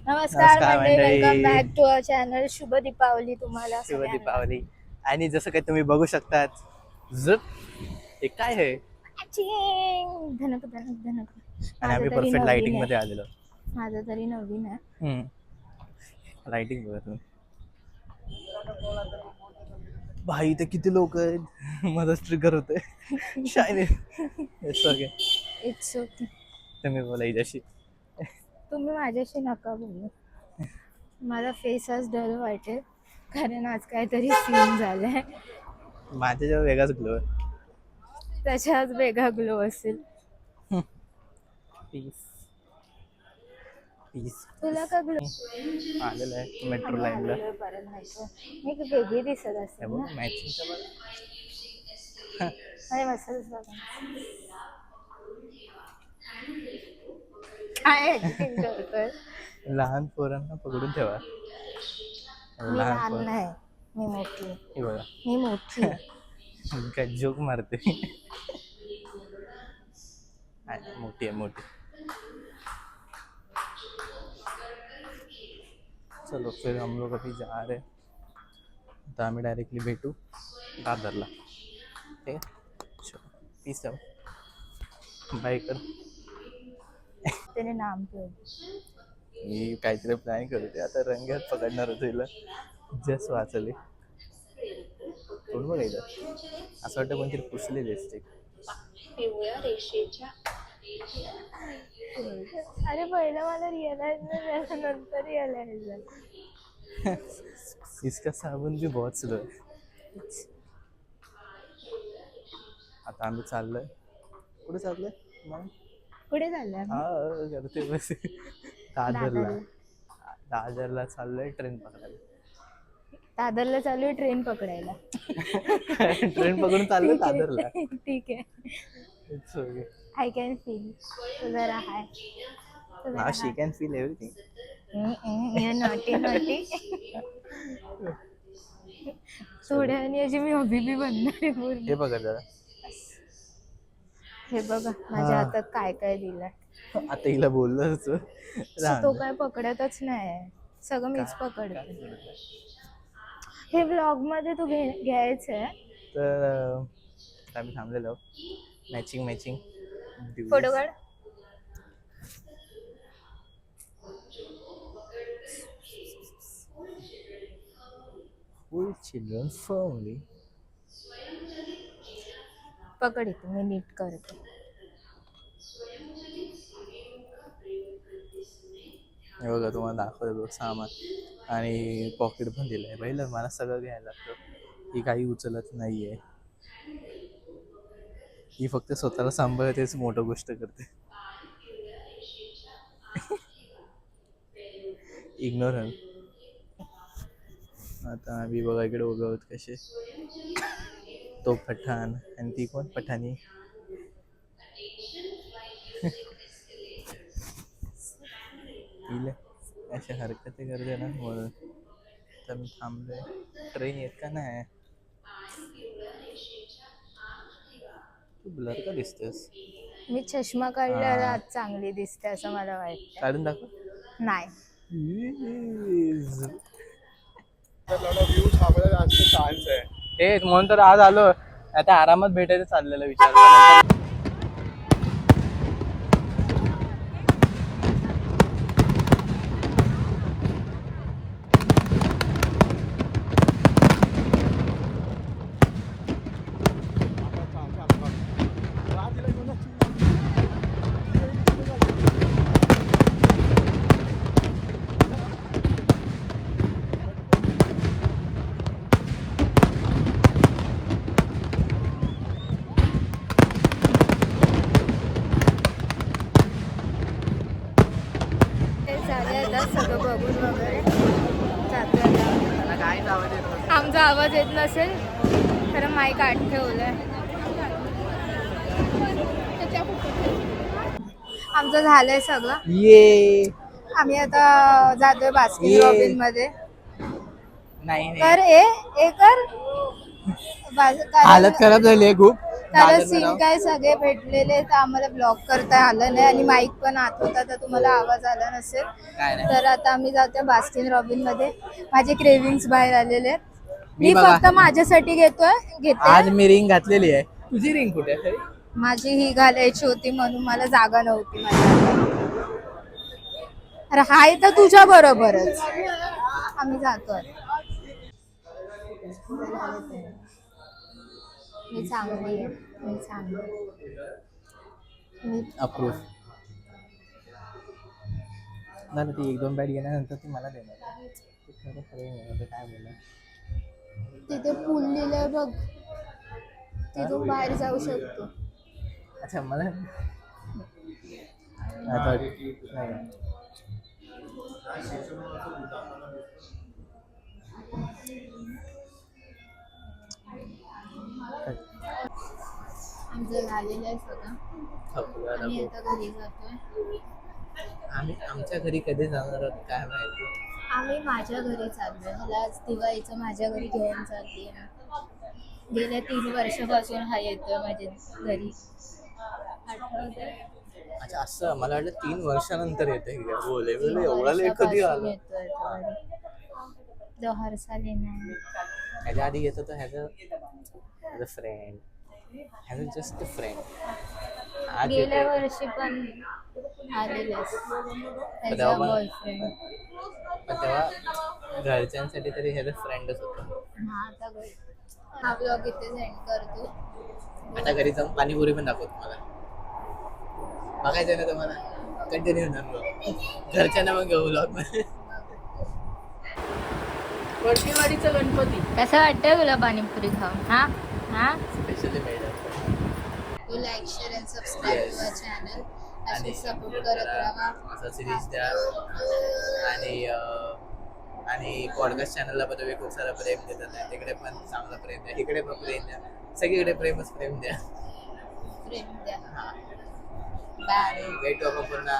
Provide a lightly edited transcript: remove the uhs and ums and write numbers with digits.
नमस्कार मंडळी, वेलकम मंडळी. Back to our channel. शुभ दीपावली तुम्हाला शुभ सगळ्यांना. दीपावली. आणि जसं काही तुम्ही बघू शकतात, हे काय आहे ॲचिंग! धनक धनक धनक. आणि आम्ही माझं तरी परफेक्ट लाइटिंग नवीन मध्ये आहे. आलेलो. माझं तरी नवीन आहे. लाइटिंग बघा तुम्ही. भाई इथे किती लोक आहेत. माझा ट्रिगर होते. Shiny it's okay. It's okay. तुम्ही बोला हिच्याशी. तुम्ही माझ्याशी नका बोलू. माझा फेस आज डल वाटेल कारण आज काहीतरी सीन झालाय. माझ्या जेव्हा वेगळाच ग्लो आहे. त्याच्यात वेगळा ग्लो असेल. पीस पीस तुला का ग्लो आलेलं आहे मेट्रो लाईनला. मी वेगळी दिसत असेल ना. मॅचिंग अरे मस्तच बघा. काय ऍक्टिंग करतोय. लहान पोरांना पकडून ठेवा. मी लहान नाही, मी मोठी. हे बघा मी मोठी. काय जोक मारते. मोठी आहे मोठी. चलो फिर हम लोग अभी जा रहे हैं. आता आम्ही डायरेक्टली भेटू दादरला. ठीक आहे, चलो पीस आहे. बाय कर. त्याने नाम ठेवलं. मी काहीतरी प्लॅन करते आता. रंग्यात पकडणार होतो हिला. जस्ट वाचले कोण बघायचं. असं वाटतं कोणतरी पुसले लिपस्टिक. अरे पहिलं मला रिअलाइज नाही झालं, नंतर रिअलाइज झालं. इसका साबुन भी बहुत स्लो है. आता आम्ही चाललोय. कुठे चाललोय मग? पुढे चाललंय. हा करते बस. दादरला चाललोय ट्रेन पकडायला. दादरला चालू आहे ट्रेन पकडायला. ट्रेन पकडून चाललोय दादरला. ठीक आहे. It's okay. I can feel. जरा हाय. हा she can feel everything. Naughty naughty. थोड्याने अशी मी हबीबी बनणार आहे पूर्ण. हे बघा जरा. हे बघा माझ्या हातात काय काय दिलंय. आता हिला बोललो तो काय पकडतच नाही, सगळं मीच पकडते. हे व्लॉग मध्ये तू घ्यायचंय तर आम्ही थांबलेलो. मॅचिंग फोटो काढ. फुल चिल्ड्रन फॅमिली. पकड इथे मी नीट करते. हे बघा तुम्हाला दाखवतो सामान. आणि पॉकेट पण दिलंय. पहिलं मला सगळं घ्यायला लागतं. ही काही उचलत नाहीये. ही फक्त स्वतःला सांभाळतेच मोठं गोष्ट करते. Ignore her. आता आम्ही बघा इकडे उभे आहोत कसे. तो पठाण आणि ती कोण पठाणी. अशा हरकती करते ना म्हणून तर मी थांबलोय. ट्रेन येत का नाही. तू ब्लर का दिसतेस. मी चष्मा काढल्यावर आज चांगली दिसते असं मला वाटतं. काढून दाखव. नाही तेच म्हणून तर आज आलो. आता आरामात भेटायचं चाललेलं विचार. सगळं बघून वगैरे आमचा आवाज येत नसेल तर माईक आत ठेवलाय. आमचं झालंय सगळं. ये आम्ही आता जातोय बास्किन रॉबिन मध्ये. नाही कर ए कर. हालत खराब झाली आहे खूप. तर सीन काय सगळे भेटलेले तर आम्हाला ब्लॉक करता आलं नाही आणि माईक पण आत होता तर तुम्हाला आवाज आला नसेल. काय नाही. तर आता आम्ही जातोय बास्किन रॉबिन मध्ये. माझे क्रेविंग्स बाहेर आलेले आहेत. मी मी बघा. फक्त माझ्यासाठी घेते. आज मी रिंग घातलेली आहे. तुझी रिंग कुठे आहे? माझी ही घालायची होती म्हणून मला जागा नव्हती माझ्या. अरे हाय तर तुझ्या बरोबरच. आम्ही जातोय. मी चांगली आहे. मी चांगली. मी अप्रूव्ह झालं. ती 1-2 बॅट घेण्यानंतर ती मला देणार. ते खरं प्रेम आहे, आता काय बोलणार. तिथे पूल लिहिलंय बघ. तिथून बाहेर जाऊ शकतो. अच्छा मला नाही. आमचं झालेलं आहे सगळं. आम्ही आता घरी जातोय. आम्ही आमच्या घरी कधी जाणार आहोत काय माहिती. आम्ही माझ्या घरी चाललोय. मला आज दिवाळीचं माझ्या घरी घेऊन चालली आहे. गेल्या 3 वर्षापासून हा येतोय माझ्या घरी. आठवतंय? अच्छा असं मला वाटलं 3 वर्षानंतर येते. बोले बोले एवढा लेट कधी आला. येतोय तो घरी. जो हर साल येणार. ह्याच्या आधी येत होतं ह्याचं friend. He's just a friend. गेल्या वर्षी पण आलेलेस त्याचा बॉयफ्रेंड. पण तेव्हा घरच्यांसाठी तरी ह्याचा फ्रेंडच होता. हा ब्लॉग इथे सेंड करतो. आता घरी जाऊन पाणीपुरी पण दाखवतो मला. बघायचं ना तुम्हाला. कंटिन्यू होणार ब्लॉग. घरच्यांना मग घेऊ ब्लॉग मध्ये. वडकेवाडीचा गणपती कसं वाटतंय तुला पाणीपुरी खाऊन? हा हा. Specially made. तू like share and subscribe to our channel. अशी सपोर्ट करत राहा. असा सिरीज द्या. आणि पॉडकास्ट चॅनलला पण तुम्ही खूप सारा प्रेम देतात आहे. तिकडे पण चांगलं प्रेम द्या. इकडे पण प्रेम द्या. सगळीकडे प्रेमच प्रेम द्या. प्रेम द्या. हा. बाय. भेटू आपण पुन्हा.